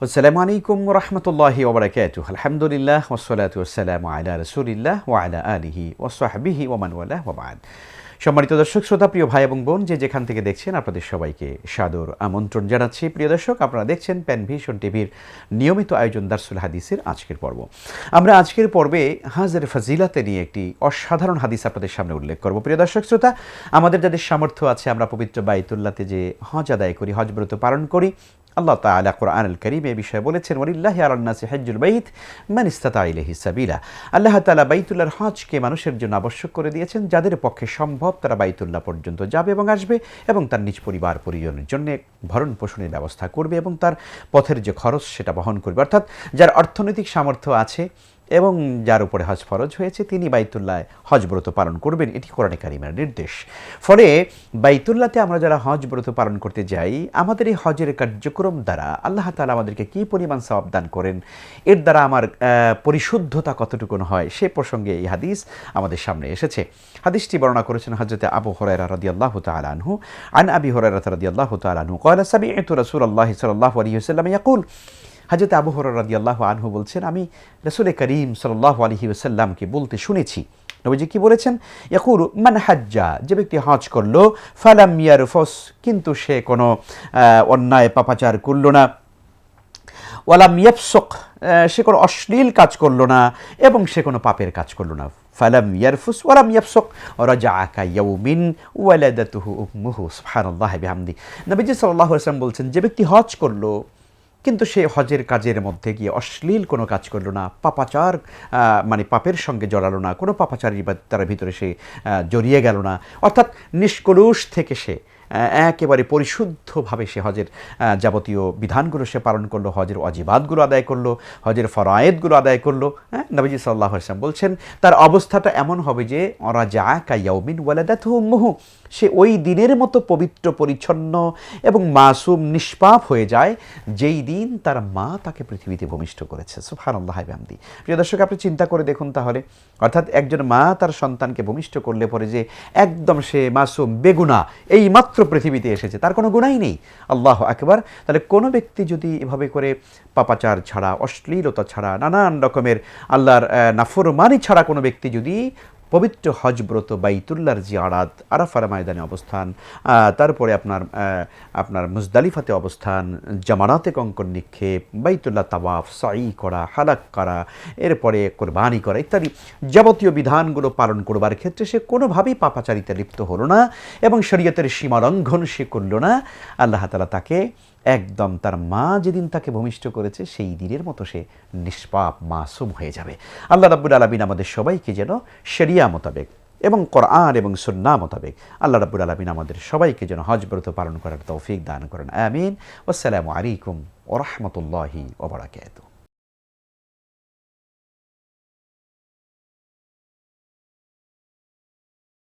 আসসালামু আলাইকুম ওয়া রাহমাতুল্লাহি ওয়া বারাকাতুহু। আলহামদুলিল্লাহ ওয়াসসালাতু ওয়াসসালামু আলা রাসূলিল্লাহ ওয়া আলা আলিহি ওয়া সাহবিহি ওয়া মান ওয়ালাহ ওয়া বা'দ। সম্মানিত দর্শক শ্রোতা, প্রিয় ভাই এবং বোন, যে যেখান থেকে দেখছেন আপনাদের সবাইকে সাদর আমন্ত্রণ জানাচ্ছি। প্রিয় দর্শক, আপনারা দেখছেন প্যানভিশন টিভির নিয়মিত আয়োজন দারসুল হাদিসের আজকের পর্ব। আমরা আজকের পর্বে হজের ফজিলাতে নিয়ে একটি অসাধারণ হাদিস আপনাদের সামনে উল্লেখ করব। প্রিয় দর্শক শ্রোতা, আমাদের যাদের সামর্থ্য আছে আমরা পবিত্র বাইতুল্লাহতে যে হজ আদায় করি, হজ ব্রত পালন করি, আল্লাহ তাআলা কোরআনুল কারীমে এই বিষয়ে বলেছেন, ওয়ালিল্লাহি আলান নাসি হজ্জুল বাইত মান ইসতাতা ইলাইহি সাবিলা। আল্লাহ তাআলা বাইতুল্লাহর হজকে মানুষের জন্য আবশ্যক করে দিয়েছেন, যাদের পক্ষে সম্ভব তারা বাইতুল্লাহ পর্যন্ত যাবে এবং আসবে এবং তার নিজ পরিবার পরিজনের জন্য ভরণ পোষণের ব্যবস্থা করবে এবং তার পথের যে খরচ সেটা বহন করবে। অর্থাৎ যার অর্থনৈতিক সামর্থ্য আছে এবং যার উপরে হজ ফরজ হয়েছে তিনি বাইতুল্লাহ হজ ব্রত পালন করবেন, এটি কোরআনে কারিমের নির্দেশ। ফলে বাইতুল্লাহতে আমরা যারা হজ ব্রত পালন করতে যাই, আমাদের এই হজের কার্যক্রম দ্বারা আল্লাহ তাআলা আমাদেরকে কী পরিমাণ সওয়াব দান করেন, এর দ্বারা আমার পরিশুদ্ধতা কতটুকুন হয়, সে প্রসঙ্গে এই হাদিস আমাদের সামনে এসেছে। হাদিসটি বর্ণনা করেছেন হযরত আবু হুরায়রা রাদিয়াল্লাহু তাআলা আনহু। আন আবি হুরায়রা রাদিয়াল্লাহু তাআলা আনহু ক্বালা সামি'তু রাসূলুল্লাহ সাল্লাল্লাহু আলাইহি ওয়াসাল্লাম ইয়াকুল। হযরত আবু হুরায়রা রাদিয়াল্লাহু আনহু বলছেন, আমি রাসূল করিম সাল্লাল্লাহু আলাইহি ওয়াসাল্লামকে বলতে শুনেছি। নবীজি কি বলেছেন? ইয়াকুলু মান হাজ্জা, যে ব্যক্তি হজ করলো, ফালাম ইয়ারফুস, কিন্তু সে কোনো অন্যায় পাপাচার করলো না, ওয়ালাম ইয়াফসুক, সে কোনো অশ্লীল কাজ করলো না এবং সে কোনো পাপের কাজ করলো না। ফালাম ইয়ারফুস ওয়ালাম ইয়াফসুক রাজাআ কায়াউমিন ওয়ালাদাতুহু উম্মুহু। সুবহানাল্লাহি বিহামদি। নবীজি সাল্লাল্লাহু আলাইহি ওয়াসাল্লাম বলছেন, যে ব্যক্তি হজ করলো কিন্তু সে হজের কাজের মধ্যে গিয়ে অশ্লীল কোনো কাজ করলো না, পাপাচার মানে পাপের সঙ্গে জড়ালো না, কোনো পাপাচারী বা তার ভিতরে সে জড়িয়ে গেল না, অর্থাৎ নিষ্কলুষ থেকে সে একেবারে পরিশুদ্ধভাবে সে হজের যাবতীয় বিধানগুলো সে পালন করলো, হজের ওয়াজিবাতগুলো আদায় করলো, হজের ফরায়েদগুলো আদায় করলো। নবীজি সাল্লাল্লাহু আলাইহি ওয়াসাল্লাম বলছেন তার অবস্থাটা এমন হবে যে রাজাআ কায়াউমিন ওয়ালাদাতুহু উম্মুহু, সে ওই দিনের মতো পবিত্র পরিচ্ছন্ন এবং মাসুম নিষ্পাপ হয়ে যায় যেই দিন তার মা তাকে পৃথিবীতে ভূমিষ্ঠ করেছে। সুবহানাল্লাহি বিহামদি। প্রিয় দর্শক, আপনি চিন্তা করে দেখুন তাহলে, অর্থাৎ একজন মা তার সন্তানকে ভূমিষ্ঠ করলে পরে যে একদম সে মাসুম বেগুনা এই মাত্র পৃথিবীতে এসেছে, তার কোনো গুনাহই নেই। আল্লাহু আকবার। তাহলে কোনো ব্যক্তি যদি এভাবে করে পাপাচার ছাড়া, অশ্লীলতা ছাড়া, নানান রকমের আল্লাহর নাফরমানি ছাড়া কোনো ব্যক্তি যদি পবিত্র হজ ব্রত বাইতুল্লাহর জিয়ারাত, আরাফার ময়দানে অবস্থান, তারপরে আপনার মুজদালিফাতে অবস্থান, জামারাতে কঙ্কর নিক্ষেপ, বাইতুল্লাহ তাওয়াফ, সাই করা, হালাক করা, এরপরে কোরবানি করা ইত্যাদি যাবতীয় বিধানগুলো পালন করবার ক্ষেত্রে সে কোনোভাবেই পাপাচারিতা লিপ্ত হলো না এবং শরীয়তের সীমালঙ্ঘন সে করল না, আল্লাহ তাআলা তাকে একদম তার মা যেদিন তাকে ভূমিষ্ঠ করেছে সেই দিনের মতো সে নিষ্পাপ মাসুম হয়ে যাবে। আল্লাহ রাব্বুল আলামিন আমাদের সবাইকে যেন শরিয়া মোতাবেক এবং কোরআন এবং সুন্নাহ মোতাবেক আল্লাহ রাব্বুল আলামিন আমাদের সবাইকে যেন হজ ব্রত পালন করার তৌফিক দান করেন। আমিন। আসসালামু আলাইকুম ওয়া রাহমাতুল্লাহি ওয়া বারাকাতুহু।